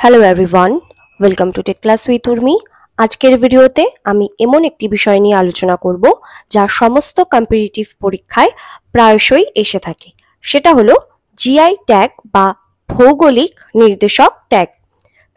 Hello everyone, welcome to tech class with Urmi. আজকের ভিডিওতে আমি এমন একটি বিষয় নিয়ে আলোচনা করব যা সমস্ত কম্পিটিটিভ পরীক্ষায় প্রায়শই এসে থাকে। সেটা হলো জিআই ট্যাগ বা ভৌগোলিক নির্দেশক ট্যাগ।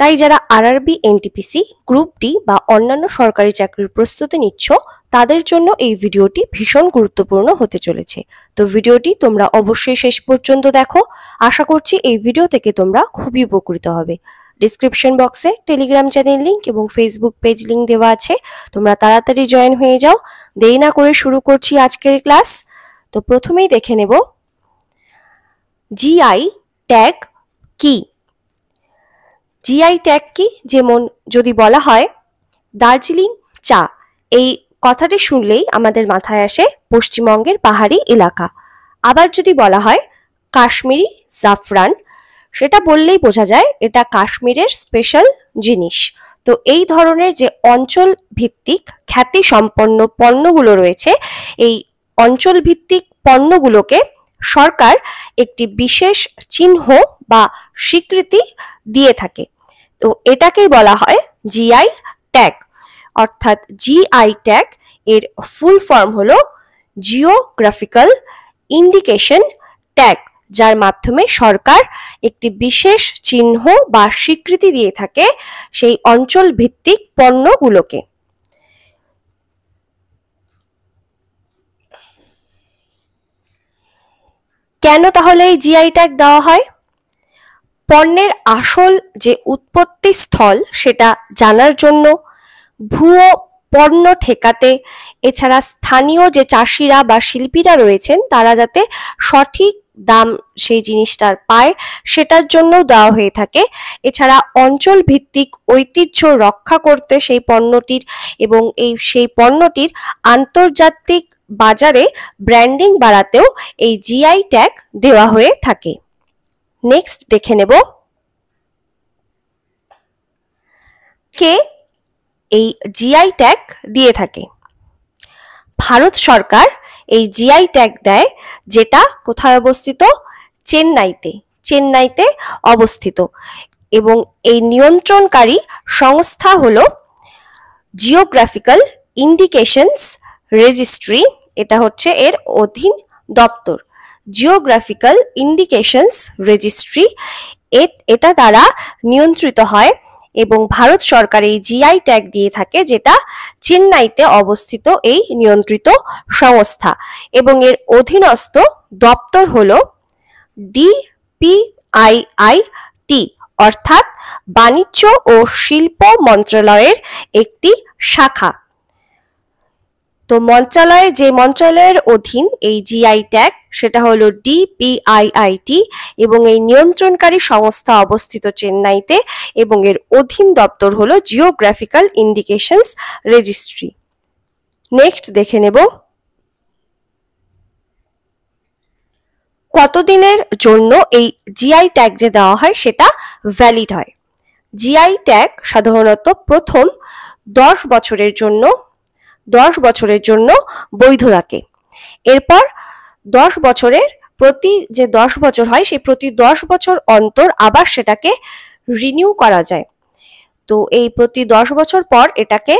তাই যারা আরআরবি, এনটিপিসি, গ্রুপ ডি বা অন্যান্য সরকারি চাকরির প্রস্তুতি নিচ্ছ তাদের জন্য এই ভিডিওটি ভীষণ গুরুত্বপূর্ণ হতে চলেছে। তো ভিডিওটি তোমরা অবশ্যই শেষ পর্যন্ত দেখো। আশা করছি এই ভিডিও থেকে তোমরা খুবই উপকৃত হবে। ডিসক্রিপশন বক্সে টেলিগ্রাম চ্যানেল লিংক এবং ফেসবুক পেজ লিংক দেওয়া আছে, তোমরা তাড়াতাড়ি জয়েন হয়ে যাও। দেরি না করে শুরু করছি আজকের ক্লাস। তো প্রথমেই দেখে নেব জিআই ট্যাগ কি। জিআই ট্যাগ কি? যেমন যদি বলা হয় দার্জিলিং চা, এই কথাটি শুনলেই আমাদের মাথায় আসে পশ্চিমবঙ্গের পাহাড়ি এলাকা। আবার যদি বলা হয় কাশ্মীরি জাফরান, সেটা বললেই বোঝা যায় এটা কাশ্মীরের স্পেশাল জিনিস। তো এই ধরনের যে অঞ্চল ভিত্তিক খ্যাতি সম্পন্ন পণ্যগুলো রয়েছে, এই অঞ্চল ভিত্তিক পণ্যগুলোকে সরকার একটি বিশেষ চিহ্ন বা স্বীকৃতি দিয়ে থাকে। তো এটাকেই বলা হয় জিআই ট্যাগ। অর্থাৎ জিআই ট্যাগ এর ফুল ফর্ম হলো জিওগ্রাফিক্যাল ইন্ডিকেশন ট্যাগ, যার মাধ্যমে সরকার একটি বিশেষ চিহ্ন বা স্বীকৃতি দিয়ে থাকে সেই অঞ্চল ভিত্তিক পণ্যগুলোকে। কেন তাহলে এই জিআই ট্যাগ দেওয়া হয়? পণ্যের আসল যে উৎপত্তি স্থল সেটা জানার জন্য, ভুয়ো পণ্য ঠেকাতে, এছাড়া স্থানীয় যে চাষিরা বা শিল্পীরা রয়েছেন তারা যাতে সঠিক দাম সেই জিনিসটার পায় সেটার জন্য দেওয়া হয়ে থাকে। এছাড়া অঞ্চল ভিত্তিক ঐতিহ্য রক্ষা করতে সেই পণ্যটির এবং সেই পণ্যটির আন্তর্জাতিক বাজারে ব্র্যান্ডিং বাড়াতেও এই জিআই ট্যাগ দেওয়া হয়ে থাকে। নেক্সট দেখে নেব কে এই জিআই ট্যাগ দিয়ে থাকে। ভারত সরকার এই জিআই ট্যাগ দেয়, যেটা কোথায় অবস্থিত? চেন্নাইতে অবস্থিত। এবং এই নিয়ন্ত্রণকারী সংস্থা হলো জিওগ্রাফিক্যাল ইন্ডিকেশনস রেজিস্ট্রি, এটা হচ্ছে এর অধীন দপ্তর। জিওগ্রাফিক্যাল ইন্ডিকেশনস রেজিস্ট্রি এটা দ্বারা নিয়ন্ত্রিত হয় এবং ভারত সরকার এই জিআই ট্যাগ দিয়ে থাকে, যেটা চেন্নাইতে অবস্থিত এই নিয়ন্ত্রিত সংস্থা। এবং এর অধীনস্থ দপ্তর হলো ডিপিআইআইটি, অর্থাৎ বাণিজ্য ও শিল্প মন্ত্রণালয়ের একটি শাখা। তো মন্ত্রণালয়ের অধীন এই জিআই ট্যাগ সেটা হলো ডিপিআইআইটি এবং এই নিয়ন্ত্রণকারী সংস্থা অবস্থিত চেন্নাইতে এবং এর অধীন দপ্তর হলো জিওগ্রাফিক্যাল ইন্ডিকেশনস রেজিস্ট্রি। নেক্সট দেখে নেব কতদিনের জন্য এই জিআই ট্যাগ যে দেওয়া হয় সেটা ভ্যালিড হয়। জিআই ট্যাগ সাধারণত প্রথম 10 বছরের জন্য বৈধ থাকে। এরপর 10 বছরের প্রতি যে 10 বছর হয় সেই প্রতি 10 বছর অন্তর আবার সেটাকে রিনিউ করা যায়। তো এই প্রতি 10 বছর পর এটাকে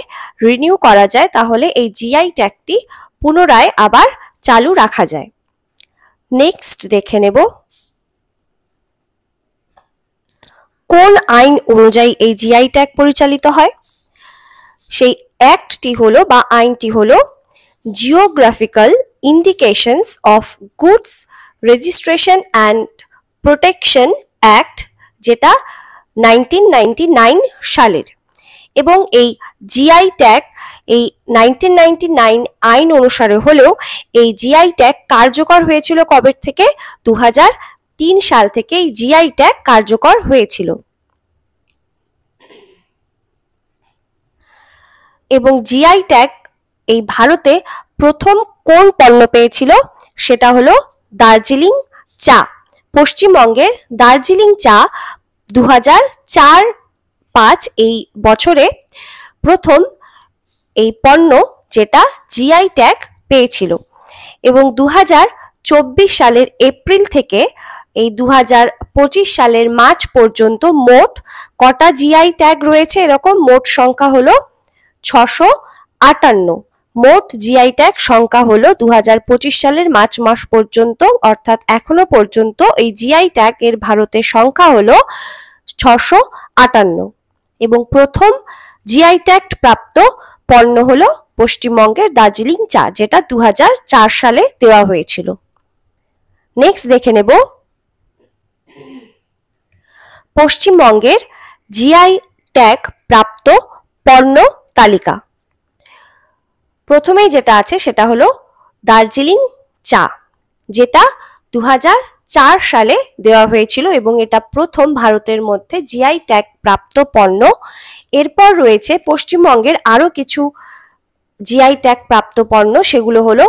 রিনিউ করা যায়, তাহলে এই জিআই ট্যাগটি পুনরায় আবার চালু রাখা যায়। নেক্সট দেখে নেব কোন আইন অনুযায়ী এই জিআই ট্যাগ পরিচালিত হয়। সেই অ্যাক্টটি হলো বা আইনটি হলো geographical indications of goods registration and protection act, যেটা 1999 সালের। এবং এই জিআই ট্যাগ এই 1999 আইন অনুসারে হলেও এই জিআই ট্যাগ কার্যকর হয়েছিল কবে থেকে? 2003 সাল থেকে এই জিআই ট্যাগ কার্যকর হয়েছিল। এবং জিআই ট্যাগ এই ভারতে প্রথম কোন পণ্য পেয়েছিল? সেটা হলো দার্জিলিং চা। পশ্চিমবঙ্গের দার্জিলিং চা 2004-05 এই বছরে প্রথম এই পণ্য যেটা জিআই ট্যাগ পেয়েছিল। এবং 2024 সালের এপ্রিল থেকে এই 2025 সালের মার্চ পর্যন্ত মোট কটা জিআই ট্যাগ রয়েছে? এরকম মোট সংখ্যা হলো 658। মোট জিআই ট্যাগ সংখ্যা হলো 2025 সালের মার্চ মাস পর্যন্ত, অর্থাৎ এখনো পর্যন্ত এই জিআই ট্যাগ এর ভারতের সংখ্যা হলো 658। এবং প্রথম জিআই ট্যাগ প্রাপ্ত পণ্য হলো পশ্চিমবঙ্গের দার্জিলিং চা, যেটা 2004 সালে দেওয়া হয়েছিল। নেক্সট দেখে নেব পশ্চিমবঙ্গের জিআই ট্যাগ প্রাপ্ত পণ্য তালিকা। প্রথমেই যেটা আছে সেটা হলো দার্জিলিং চা, যেটা 2004 সালে দেওয়া হয়েছিল এবং এটা প্রথম ভারতের মধ্যে জিআই ট্যাগ প্রাপ্ত পণ্য। এরপর রয়েছে পশ্চিমবঙ্গের আরও কিছু জিআই ট্যাগ প্রাপ্ত পণ্য, সেগুলো হলো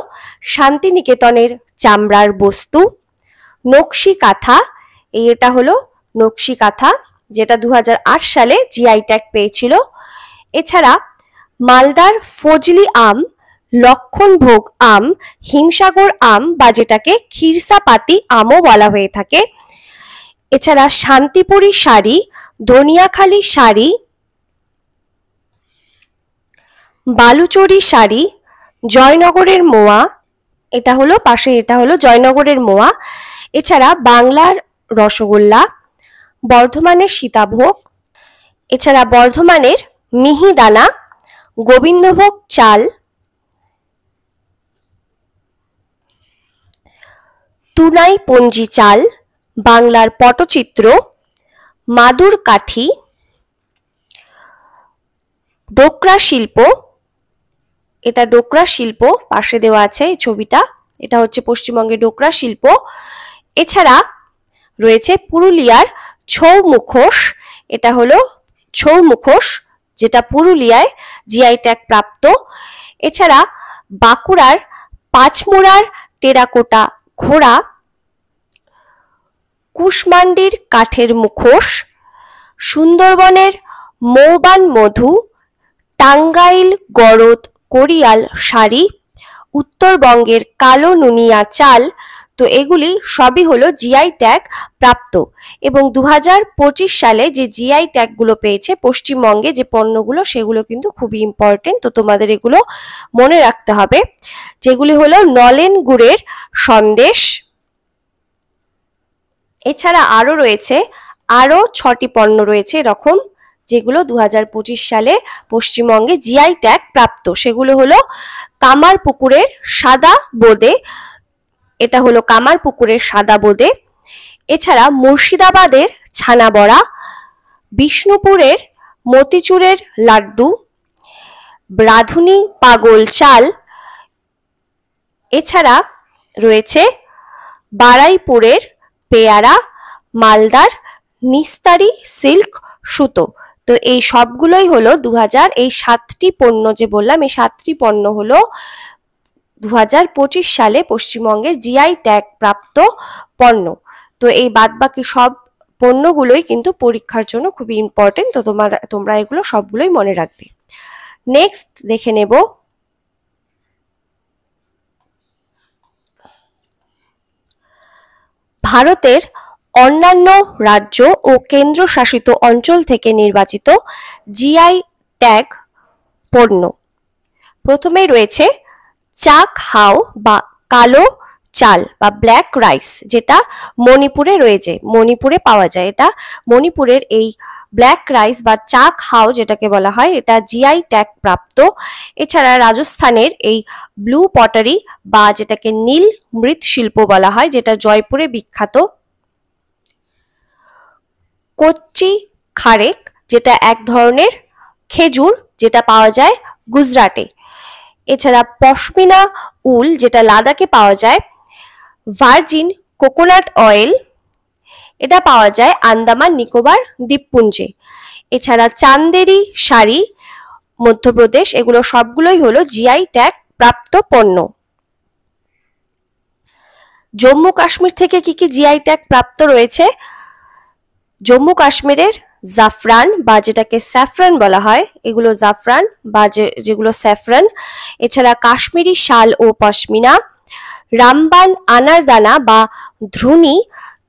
শান্তিনিকেতনের চামড়ার বস্তু, নকশি কাঁথা, এটা হলো নকশি কাঁথা যেটা 2008 সালে জিআই ট্যাগ পেয়েছিল। এছাড়া মালদার ফজলি আম, লক্ষণভোগ আম, হিমসাগর আম বা যেটাকে খিরসাপাতি আমও বলা হয়ে থাকে। এছাড়া শান্তিপুরি শাড়ি, ধনিয়াখালী শাড়ি, বালুচরি শাড়ি, জয়নগরের মোয়া, এটা হলো পাশে, এটা হলো জয়নগরের মোয়া। এছাড়া বাংলার রসগোল্লা, বর্ধমানের সীতাভোগ, এছাড়া বর্ধমানের মিহিদানা, গোবিন্দভোগ চাল, তুনাই পঞ্জি চাল, বাংলার পটচিত্র, মাদুর কাঠি, ডোকরা শিল্প, এটা ডোকরা শিল্প পাশে দেওয়া আছে এই ছবিটা, এটা হচ্ছে পশ্চিমবঙ্গের ডোকরা শিল্প। এছাড়া রয়েছে পুরুলিয়ার ছৌ মুখোশ, এটা হলো ছৌ মুখোশ যেটা পুরুলিয়ায় জিআই ট্যাগ প্রাপ্ত। এছাড়া বাঁকুড়ার পাঁচমোড়ার টেরাকোটা ঘোড়া, কুশমান্ডির কাঠের মুখোশ, সুন্দরবনের মৌবান মধু, টাঙ্গাইল গরদ কোরিয়াল শাড়ি, উত্তরবঙ্গের কালো নুনিয়া চাল। তো এগুলি সবই হলো জিআই ট্যাগ প্রাপ্ত। এবং 2025 সালে যে জিআই ট্যাগগুলো পেয়েছে পশ্চিমবঙ্গে যে পণ্যগুলো, সেগুলো কিন্তু খুবই ইম্পর্টেন্ট, তো তোমাদের এগুলো মনে রাখতে হবে। যেগুলি হলো নলেন গুড়ের সন্দেশ। এছাড়া আরও রয়েছে আরও 6টি পণ্য রয়েছে এরকম, যেগুলো 2025 সালে পশ্চিমবঙ্গে জিআই ট্যাগ প্রাপ্ত। সেগুলো হলো কামারপুকুরের সাদা বোঁদে, এটা হলো কামারপুকুরের সাদা বোঁদে। এছাড়া মুর্শিদাবাদের ছানা বড়া, বিষ্ণুপুরের মতিচুরের লাড্ডু, রাধুনী পাগল চাল। এছাড়া রয়েছে বারাইপুরের পেয়ারা, মালদার নিস্তারি সিল্ক সুতো। তো এই সবগুলোই হলো এই 7টি পণ্য যে বললাম, এই 7টি পণ্য হলো 2025 সালে পশ্চিমবঙ্গের জিআই ট্যাগ প্রাপ্ত পণ্য। তো এই বাদবাকি সব পণ্যগুলোই কিন্তু পরীক্ষার জন্য খুবই ইম্পর্টেন্ট, তো তোমরা এগুলো সবগুলোই মনে রাখবে। নেক্সট দেখে নেব ভারতের অন্যান্য রাজ্য ও কেন্দ্রশাসিত অঞ্চল থেকে নির্বাচিত জিআই ট্যাগ পণ্য। প্রথমেই রয়েছে চাক হাও বা কালো চাল বা ব্ল্যাক রাইস, যেটা মণিপুরে রয়েছে, মণিপুরে পাওয়া যায়। এটা মণিপুরের এই ব্ল্যাক রাইস বা চাক হাও যেটাকে বলা হয়, এটা জিআই ট্যাগ প্রাপ্ত। এছাড়া রাজস্থানের এই ব্লু পটারি বা যেটাকে নীল মৃৎশিল্প বলা হয়, যেটা জয়পুরে বিখ্যাত। কচ্চি খারেক, যেটা এক ধরনের খেজুর, যেটা পাওয়া যায় গুজরাটে। এছাড়া পশমিনা উল, যেটা লাদাখে পাওয়া যায়। ভার্জিন কোকোনাট অয়েল, এটা পাওয়া যায় আন্দামান নিকোবর দ্বীপপুঞ্জে। এছাড়া চান্দেরি শাড়ি, মধ্যপ্রদেশ। এগুলো সবগুলোই হলো জিআই ট্যাগ প্রাপ্ত পণ্য। জম্মু কাশ্মীর থেকে কি কি জিআই ট্যাগ প্রাপ্ত রয়েছে? জম্মু কাশ্মীরের জাফরান বা যেটাকে স্যাফরান বলা হয়, এগুলো জাফরান বা যেগুলো স্যাফরান। এছাড়া কাশ্মীরি শাল ও পশমিনা, রামবান আনারদানা বা ধ্রুনি,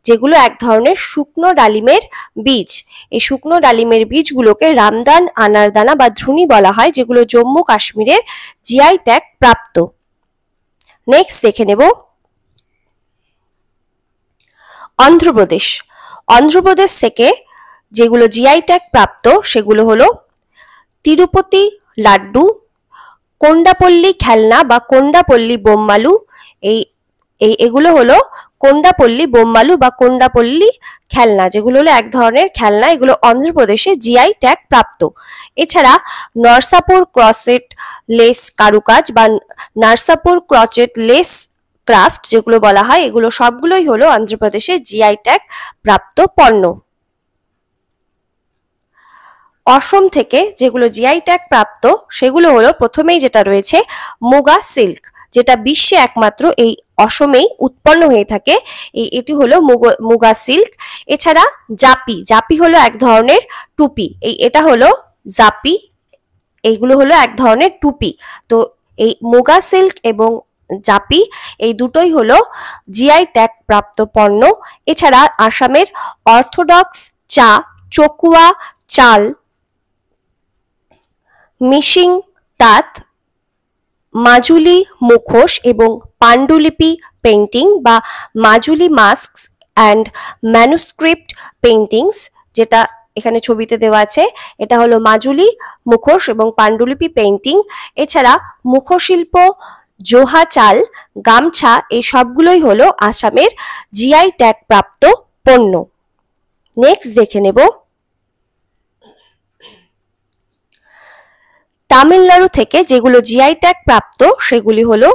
যেগুলো এক ধরনের শুকনো ডালিমের বীজ। এই শুকনো ডালিমের বীজগুলোকে রামদান, আনারদানা বা ধ্রুনি বলা হয়, যেগুলো জম্মু কাশ্মীরের জিআই ট্যাগ প্রাপ্ত। নেক্সট দেখে নেব অন্ধ্রপ্রদেশ। অন্ধ্রপ্রদেশ থেকে যেগুলো জিআই ট্যাগ প্রাপ্ত সেগুলো হলো তিরুপতি লাড্ডু, কোন্ডাপল্লী খেলনা বা কোন্ডাপল্লী বোম্মালু। এগুলো হলো কোন্ডাপল্লী বোম্মালু বা কোন্ডাপল্লী খেলনা, যেগুলো হলো এক ধরনের খেলনা। এগুলো অন্ধ্রপ্রদেশে জিআই ট্যাগ প্রাপ্ত। এছাড়া নরসাপুর ক্রসেট লেস কারুকাজ বা নরসাপুর ক্রচেট লেস ক্রাফট যেগুলো বলা হয়, এগুলো সবগুলোই হলো অন্ধ্রপ্রদেশের জিআই ট্যাগ প্রাপ্ত পণ্য। অসম থেকে যেগুলো জিআই ট্যাগ প্রাপ্ত সেগুলো হলো প্রথমেই যেটা রয়েছে মুগা সিল্ক, যেটা বিশ্বে একমাত্র এই অসমেই উৎপন্ন হয়ে থাকে। এটি হলো মুগা সিল্ক। এছাড়া জাপি, জাপি হলো এক ধরনের টুপি। এটা হলো জাপি, এইগুলো হলো এক ধরনের টুপি। তো এই মুগা সিল্ক এবং জাপি এই দুটোই হলো জিআই ট্যাগ প্রাপ্ত পণ্য। এছাড়া আসামের অর্থোডক্স চা, চকুয়া চাল, মিসিং তাঁত, মাজুলি মুখোশ এবং পাণ্ডুলিপি পেইন্টিং বা মাজুলি মাস্কস অ্যান্ড ম্যানুস্ক্রিপ্ট পেইন্টিংস, যেটা এখানে ছবিতে দেওয়া আছে, এটা হলো মাজুলি মুখোশ এবং পাণ্ডুলিপি পেইন্টিং। এছাড়া মুখশিল্প, জোহা চাল, গামছা এই সবগুলোই হলো আসামের জিআই ট্যাগ প্রাপ্ত পণ্য। নেক্সট দেখে নেব তামিলনাড়ু থেকে যেগুলো জিআই ট্যাগ প্রাপ্ত সেগুলি হলো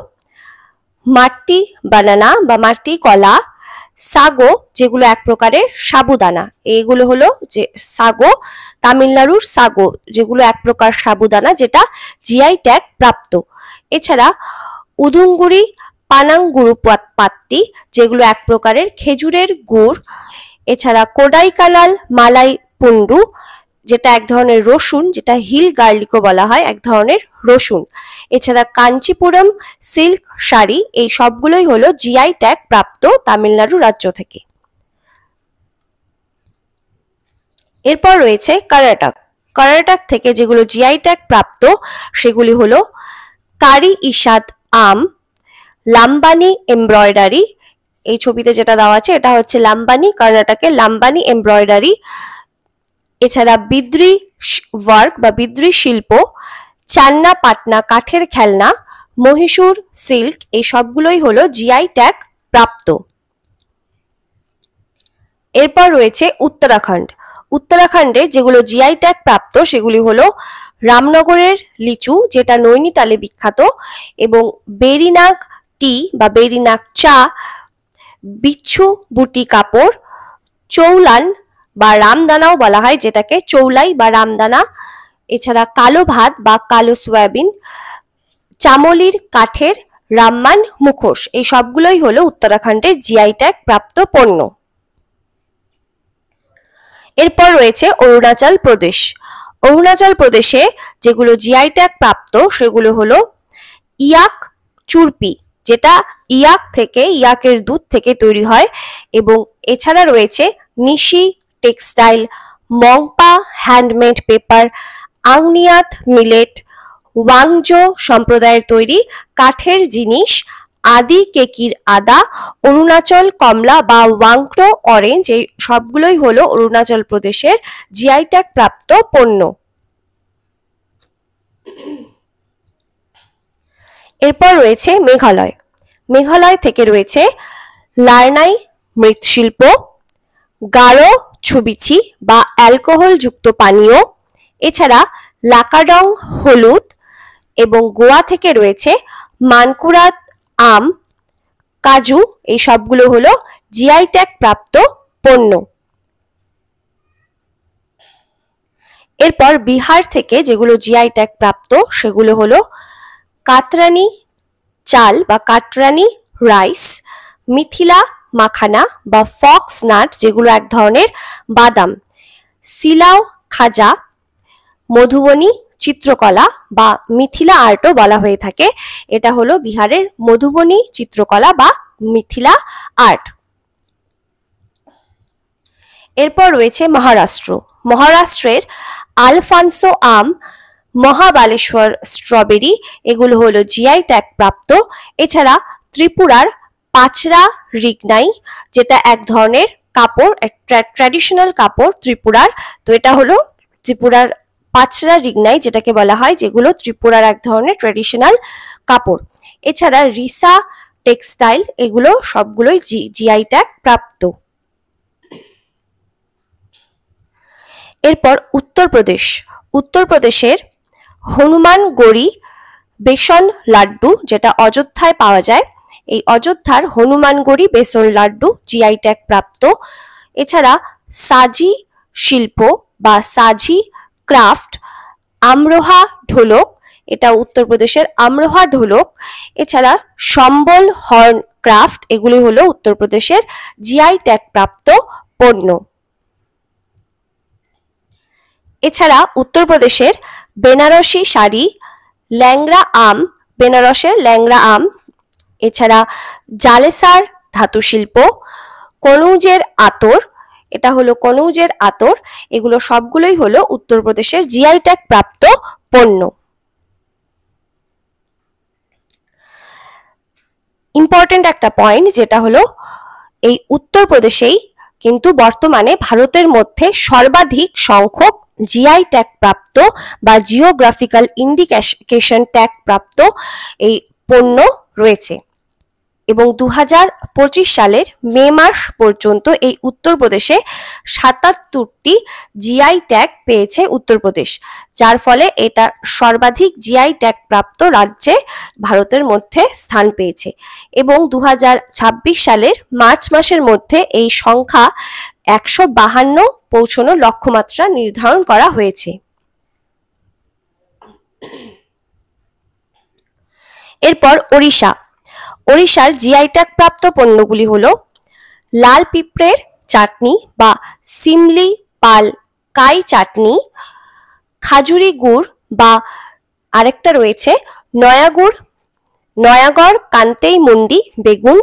মাটি বানানা বা মাটি কলা, সাগো যেগুলো এক প্রকারের সাবুদানা। এগুলো হলো যে সাগো, তামিলনাড়ুর সাগো যেগুলো এক প্রকার সাবুদানা, যেটা জিআই ট্যাগ প্রাপ্ত। এছাড়া উদুঙ্গুরি পানাঙ্গুরু পাত্তি যেগুলো এক প্রকারের খেজুরের গুড়। এছাড়া কোডাইকানাল মালাই পুন্ডু যেটা এক ধরনের রসুন, যেটা হিল গার্লিকও বলা হয়, এক ধরনের রসুন। এছাড়া কাঞ্চিপুরম সিল্ক শাড়ি, এই সবগুলোই হলো জিআই ট্যাগ প্রাপ্ত তামিলনাড়ু রাজ্য থেকে। এরপর রয়েছে কর্ণাটক। কর্ণাটক থেকে যেগুলো জিআই ট্যাগ প্রাপ্ত সেগুলি হলো কারি ইসাদ আম, লাম্বানি এমব্রয়ডারি, এই ছবিতে যেটা দেওয়া আছে এটা হচ্ছে লাম্বানি, কর্ণাটকের লাম্বানি এমব্রয়ডারি। এছাড়া বিদ্রি ওয়ার্ক বা বিদ্রি শিল্প, চান্না পাটনা কাঠের খেলনা, মহীশূর সিল্ক এই সবগুলোই হলো জিআই ট্যাগ প্রাপ্ত। এরপর রয়েছে উত্তরাখণ্ড। উত্তরাখণ্ডে যেগুলো জিআই ট্যাগ প্রাপ্ত সেগুলি হলো রামনগরের লিচু, যেটা নৈনিতালে বিখ্যাত, এবং বেরিনাগ টি বা বেরিনাগ চা, বিচ্ছু বুটি কাপড়, চৌলান বা রামদানাও বলা হয় যেটাকে, চৌলাই বা রামদানা। এছাড়া কালো ভাত বা কালো সয়াবিন, চামলির কাঠের রামমান মুখোশ এই সবগুলোই হলো উত্তরাখণ্ডের জিআই ট্যাগ প্রাপ্ত পণ্য। এরপর রয়েছে অরুণাচল প্রদেশ। অরুণাচল প্রদেশে যেগুলো জিআই ট্যাগ প্রাপ্ত সেগুলো হলো ইয়াক চুরপি, যেটা ইয়াক থেকে, ইয়াকের দুধ থেকে তৈরি হয়, এবং এছাড়া রয়েছে নিশি টেক্সটাইল, মংপা হ্যান্ডমেড পেপার, আংনিয়াত মিলেট, ওয়াংজো সম্প্রদায়ের তৈরি কাঠের জিনিস, আদি কেকির আদা, অরুণাচল কমলা বা ওয়াংক্রো অরেঞ্জ এই সবগুলোই হলো অরুণাচল প্রদেশের জিআই ট্যাগ প্রাপ্ত পণ্য। এরপর রয়েছে মেঘালয়। মেঘালয় থেকে রয়েছে লার্নাই মৃৎশিল্প, গারো ছুবিছি বা অ্যালকোহল যুক্ত পানীয়, এছাড়া লাকাডং হলুদ, এবং গোয়া থেকে রয়েছে মানকুরাত আম, কাজু এই সবগুলো হলো জিআই ট্যাগ প্রাপ্ত পণ্য। এরপর বিহার থেকে যেগুলো জিআই ট্যাগ প্রাপ্ত সেগুলো হলো কাতরানি চাল বা কাটরানি রাইস, মিথিলা মাখানা বা ফক্স নাট যেগুলো এক ধরনের বাদাম, সিলাও খাজা, মধুবনী চিত্রকলা বা মিথিলা আর্টও বলা হয়ে থাকে, এটা হলো বিহারের মধুবনী চিত্রকলা বা মিথিলা আর্ট। এরপর রয়েছে মহারাষ্ট্র। মহারাষ্ট্রের আলফানসো আম, মহাবালেশ্বর স্ট্রবেরি এগুলো হলো জিআই ট্যাগ প্রাপ্ত। এছাড়া ত্রিপুরার পাচরা রিগনাই, যেটা এক ধরনের কাপড়, ট্র্যাডিশনাল কাপড় ত্রিপুরার। তো এটা হলো ত্রিপুরার পাচরা রিগনাই, যেটাকে বলা হয়, যেগুলো ত্রিপুরার এক ধরনের ট্র্যাডিশনাল কাপড়। এছাড়া রিসা টেক্সটাইল এগুলো সবগুলোই জিআই ট্যাগ প্রাপ্ত। এরপর উত্তরপ্রদেশ। উত্তরপ্রদেশের হনুমানগড়ি বেসন লাড্ডু, যেটা অযোধ্যায় পাওয়া যায়, এই অযোধ্যার হনুমানগড়ি বেসন লাড্ডু জিআই ট্যাগ প্রাপ্ত। এছাড়া সাজি শিল্প বা সাজি ক্রাফট, আমরোহা ঢোলক, এটা উত্তরপ্রদেশের আমরোহা ঢোলক। এছাড়া সম্বল হর্ন ক্রাফট, এগুলি হলো উত্তরপ্রদেশের জিআই ট্যাগ প্রাপ্ত পণ্য। এছাড়া উত্তরপ্রদেশের বেনারসি শাড়ি, ল্যাংড়া আম, বেনারসের ল্যাংড়া আম, এছাড়া জালেসার ধাতু শিল্প, কনৌজের আতর, এটা হলো কনৌজের আতর, এগুলো সবগুলোই হলো উত্তরপ্রদেশের জিআই ট্যাগ প্রাপ্ত পণ্য। ইম্পর্টেন্ট একটা পয়েন্ট, যেটা হলো এই উত্তরপ্রদেশেই কিন্তু বর্তমানে ভারতের মধ্যে সর্বাধিক সংখ্যক জিআই ট্যাগ প্রাপ্ত বা জিওগ্রাফিক্যাল ইন্ডিকেশন ট্যাগ প্রাপ্ত এই পণ্য রয়েছে। এবং 2025 সালের মে মাস পর্যন্ত এই উত্তরপ্রদেশে 77টি জিআই ট্যাগ পেয়েছে উত্তরপ্রদেশ, যার ফলে এটা সর্বাধিক জিআই ট্যাগ প্রাপ্ত রাজ্যে ভারতের মধ্যে স্থান পেয়েছে। এবং 2026 সালের মার্চ মাসের মধ্যে এই সংখ্যা 152 পৌঁছানোর লক্ষ্যমাত্রা নির্ধারণ করা হয়েছে। এরপর ওড়িশা। ওড়িশার জিআই ট্যাগ প্রাপ্ত পণ্যগুলি হলো লাল পিঁপড়ের চাটনি বা সিমলি পাল কাই চাটনি, খাজুরি গুড় বা আরেকটা রয়েছে নয়াগড় কান্তেই মুন্ডি বেগুন,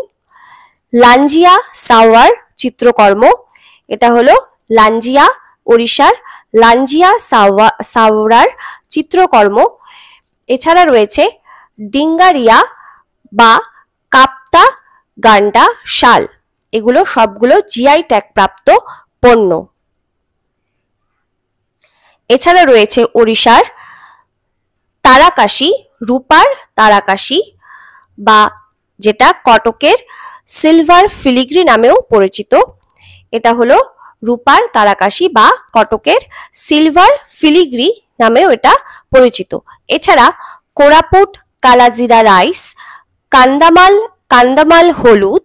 লাঞ্জিয়া সাওয়ার চিত্রকর্ম, এটা হলো লাঞ্জিয়া, ওড়িশার লাঞ্জিয়া সাওয়ার চিত্রকর্ম। এছাড়া রয়েছে ডিঙ্গারিয়া বা কাপ্তা গান্ডা শাল, এগুলো সবগুলো জিআই ট্যাগ প্রাপ্ত পণ্য। এছাড়া রয়েছে ওড়িশার তারাকাশি, রূপার তারাকাশি, বা যেটা কটকের সিলভার ফিলিগ্রি নামেও পরিচিত, এটা হলো রূপার তারাকাশি বা কটকের সিলভার ফিলিগ্রি নামেও এটা পরিচিত। এছাড়া কোরাপুট কালাজিরা রাইস, কান্দামাল হলুদ,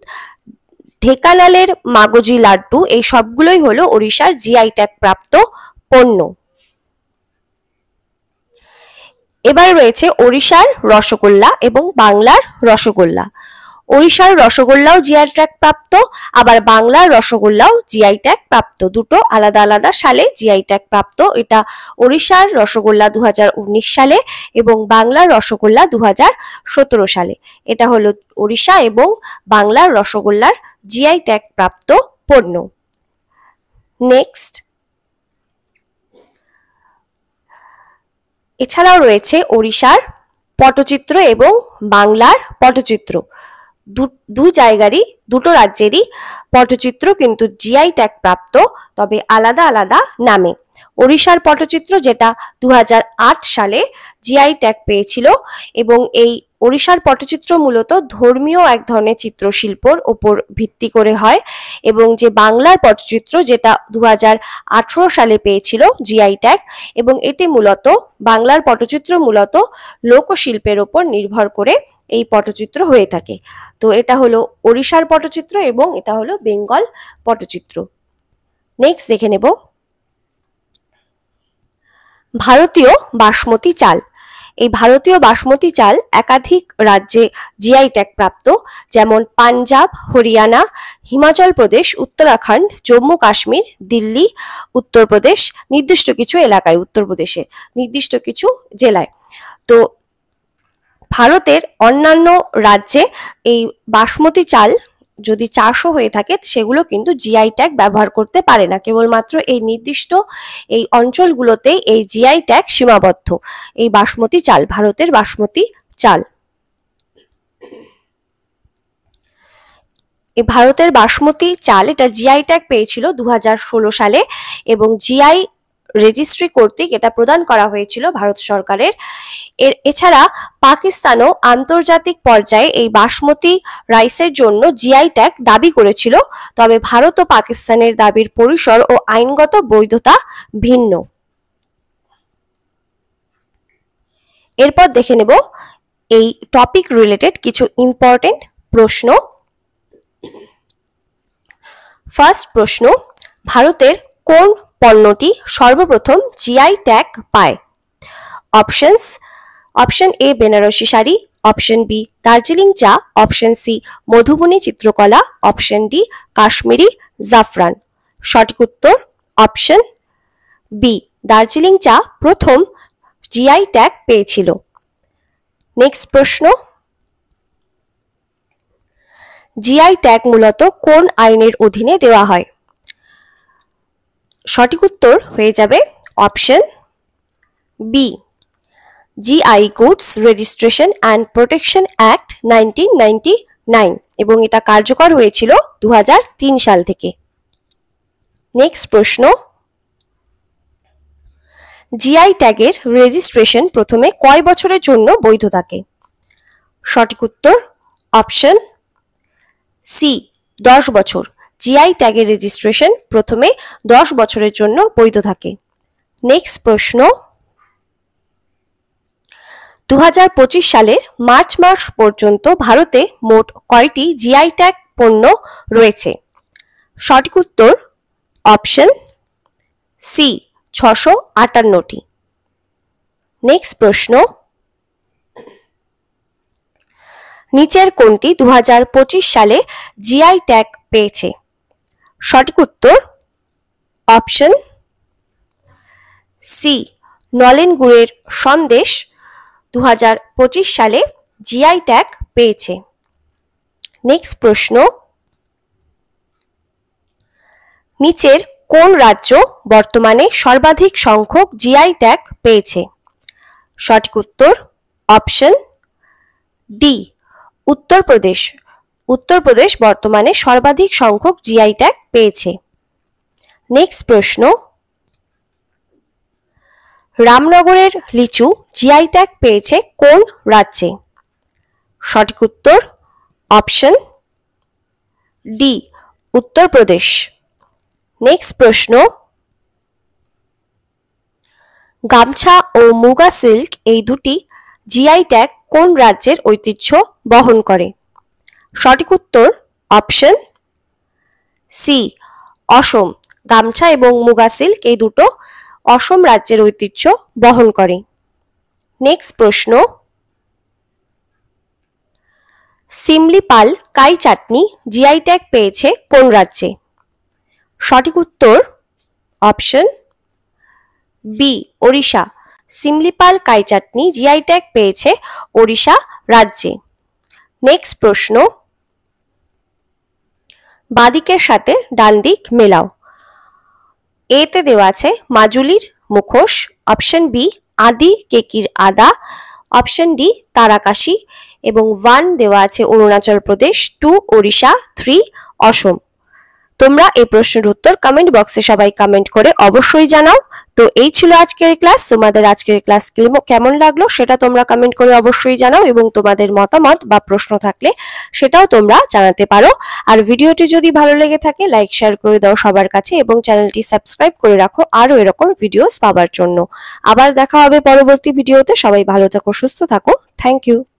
ঢেকানালের মাগজি লাড্ডু, এই সবগুলোই হলো ওড়িশার জিআই ট্যাগ প্রাপ্ত পণ্য। এবার রয়েছে ওড়িশার রসগোল্লা এবং বাংলার রসগোল্লা। ওড়িশার রসগোল্লাও জিআই ট্যাগ প্রাপ্ত, আবার বাংলার রসগোল্লাও জিআই ট্যাগ প্রাপ্ত, দুটো আলাদা আলাদা সালে জিআই ট্যাগ প্রাপ্ত। এটা ওড়িশার রসগোল্লা 2019 সালে এবং বাংলার রসগোল্লা 2017 সালে। এটা হলো ওড়িশা এবং বাংলার রসগোল্লার জিআই ট্যাগ প্রাপ্ত পণ্য। নেক্সট, এছাড়াও রয়েছে ওড়িশার পটচিত্র এবং বাংলার পটচিত্র। দুটো রাজ্যেরই পটচিত্র কিন্তু জিআই ট্যাগ প্রাপ্ত, তবে আলাদা আলাদা নামে। ওড়িশার পটচিত্র, যেটা 2008 সালে জিআই ট্যাগ পেয়েছিল, এবং এই ওড়িশার পটচিত্র মূলত ধর্মীয় এক ধরনের চিত্রশিল্পর ওপর ভিত্তি করে হয়। এবং যে বাংলার পটচিত্র, যেটা 2018 সালে পেয়েছিল জিআই ট্যাগ, এবং এটি মূলত বাংলার পটচিত্র মূলত লোকশিল্পের ওপর নির্ভর করে এই পটচিত্র হয়ে থাকে। তো এটা হলো ওড়িশার পটচিত্র এবং এটা হলো বেঙ্গল পটচিত্র। নেক্সট দেখে নেব ভারতীয় বাসমতি চাল। এই ভারতীয় বাসমতি চাল একাধিক রাজ্যে জিআই ট্যাগ প্রাপ্ত, যেমন পাঞ্জাব, হরিয়ানা, হিমাচল প্রদেশ, উত্তরাখণ্ড, জম্মু কাশ্মীর, দিল্লি, উত্তরপ্রদেশ, নির্দিষ্ট কিছু এলাকায়, উত্তরপ্রদেশে নির্দিষ্ট কিছু জেলায়। তো ভারতের অন্যান্য রাজ্যে এই বাসমতি চাল যদি 400 হয়ে থাকে সেগুলো কিন্তু জিআই ট্যাগ ব্যবহার করতে পারে না। কেবলমাত্র এই নির্দিষ্ট এই অঞ্চলগুলোতেই এই জিআই ট্যাগ সীমাবদ্ধ। এই বাসমতি চাল, ভারতের বাসমতি চাল। এই ভারতের বাসমতি চাল এটা জিআই ট্যাগ পেয়েছিল 2016 সালে এবং জিআই রেজিস্ট্রি কর্তৃক এটা প্রদান করা হয়েছিল ভারত সরকারের। এছাড়া পাকিস্তানও আন্তর্জাতিক পর্যায়ে এই বাসমতি রাইসের জন্য জিআই ট্যাগ দাবি করেছিল, তবে ভারত ও পাকিস্তানের দাবির পরিসর ও আইনগত বৈধতা ভিন্ন। এরপর দেখে নেব এই টপিক রিলেটেড কিছু ইম্পর্টেন্ট প্রশ্ন। ফার্স্ট প্রশ্ন, ভারতের কোন পণ্যটি সর্বপ্রথম জিআই ট্যাগ পায়? Options: option A Banarasi sari, option B Darjeeling চা, অপশন সি মধুবনী চিত্রকলা, অপশন ডি কাশ্মীরি জাফরান। সঠিক উত্তর অপশন বি, দার্জিলিং চা প্রথম জিআই ট্যাগ পেয়েছিল। নেক্সট প্রশ্ন, জিআই ট্যাগ মূলত কোন আইনের অধীনে দেওয়া হয়? সঠিক উত্তর হয়ে যাবে option B, GI goods registration and protection act 1999 এবং এটা কার্যকর হয়েছিল 2003 সাল থেকে। নেক্সট প্রশ্ন, জিআই ট্যাগের রেজিস্ট্রেশন প্রথমে কয় বছরের জন্য বৈধ থাকে? সঠিক উত্তর অপশন সি, 10 বছর। জিআই ট্যাগের রেজিস্ট্রেশন প্রথমে 10 বছরের জন্য বৈধ থাকে। নেক্সট প্রশ্ন, 2025 সালের মার্চ মাস পর্যন্ত ভারতে মোট কয়টি জিআই ট্যাগ পণ্য রয়েছে? সঠিক উত্তর অপশন সি, 658টি। নেক্সট প্রশ্ন, নিচের কোনটি 2025 সালে জিআই ট্যাগ পেয়েছে? সঠিক উত্তর অপশন সি, নলেন গুড়ের সন্দেশ 2025 সালে জিআই ট্যাগ পেয়েছে। নেক্সট প্রশ্ন, নিচের কোন রাজ্য বর্তমানে সর্বাধিক সংখ্যক জিআই ট্যাগ পেয়েছে? সঠিক উত্তর অপশন ডি, উত্তরপ্রদেশ। উত্তরপ্রদেশ বর্তমানে সর্বাধিক সংখ্যক জিআই ট্যাগ পেয়েছে। নেক্সট প্রশ্ন, রামনগরের লিচু জিআই ট্যাগ পেয়েছে কোন রাজ্যে? সঠিক উত্তর অপশন ডি, উত্তরপ্রদেশ। নেক্সট প্রশ্ন, গামছা ও মুগা সিল্ক এই দুটি জিআই ট্যাগ কোন রাজ্যের ঐতিহ্য বহন করে? সঠিক উত্তর অপশন সি, অসম। গামছা এবং মুগা সিল্ক এই দুটো অসম রাজ্যের ঐতিহ্য বহন করে। নেক্সট প্রশ্ন, সিমলিপাল কাই চাটনি জিআই ট্যাগ পেয়েছে কোন রাজ্যে? সঠিক উত্তর অপশন বি, ওড়িশা। সিমলিপাল কাই চাটনি জিআই ট্যাগ পেয়েছে ওড়িশা রাজ্যে। নেক্সট প্রশ্ন, বাদিকের সাথে ডান দিক মেলাও। এতে দেওয়া আছে মাজুলির মুখোশ, অপশন বি আদি কেকির আদা, অপশন ডি তারাকাশি এবং 1 দেওয়া আছে অরুণাচল প্রদেশ, 2 ওড়িশা, 3 অসম। তোমরা এই প্রশ্নের উত্তর কমেন্ট বক্সে সবাই কমেন্ট করে অবশ্যই জানাও। তো এই ছিল আজকের ক্লাস। তোমাদের আজকের ক্লাস কেমন লাগলো সেটা তোমরা কমেন্ট করে অবশ্যই জানাও এবং তোমাদের মতামত বা প্রশ্ন থাকলে সেটাও তোমরা জানাতে পারো। আর ভিডিওটি যদি ভালো লেগে থাকে লাইক শেয়ার করে দাও সবার কাছে এবং চ্যানেলটি সাবস্ক্রাইব করে রাখো আরো এরকম ভিডিওস পাওয়ার জন্য। আবার দেখা হবে পরবর্তী ভিডিওতে। সবাই ভালো থাকো, সুস্থ থাকো। Thank you.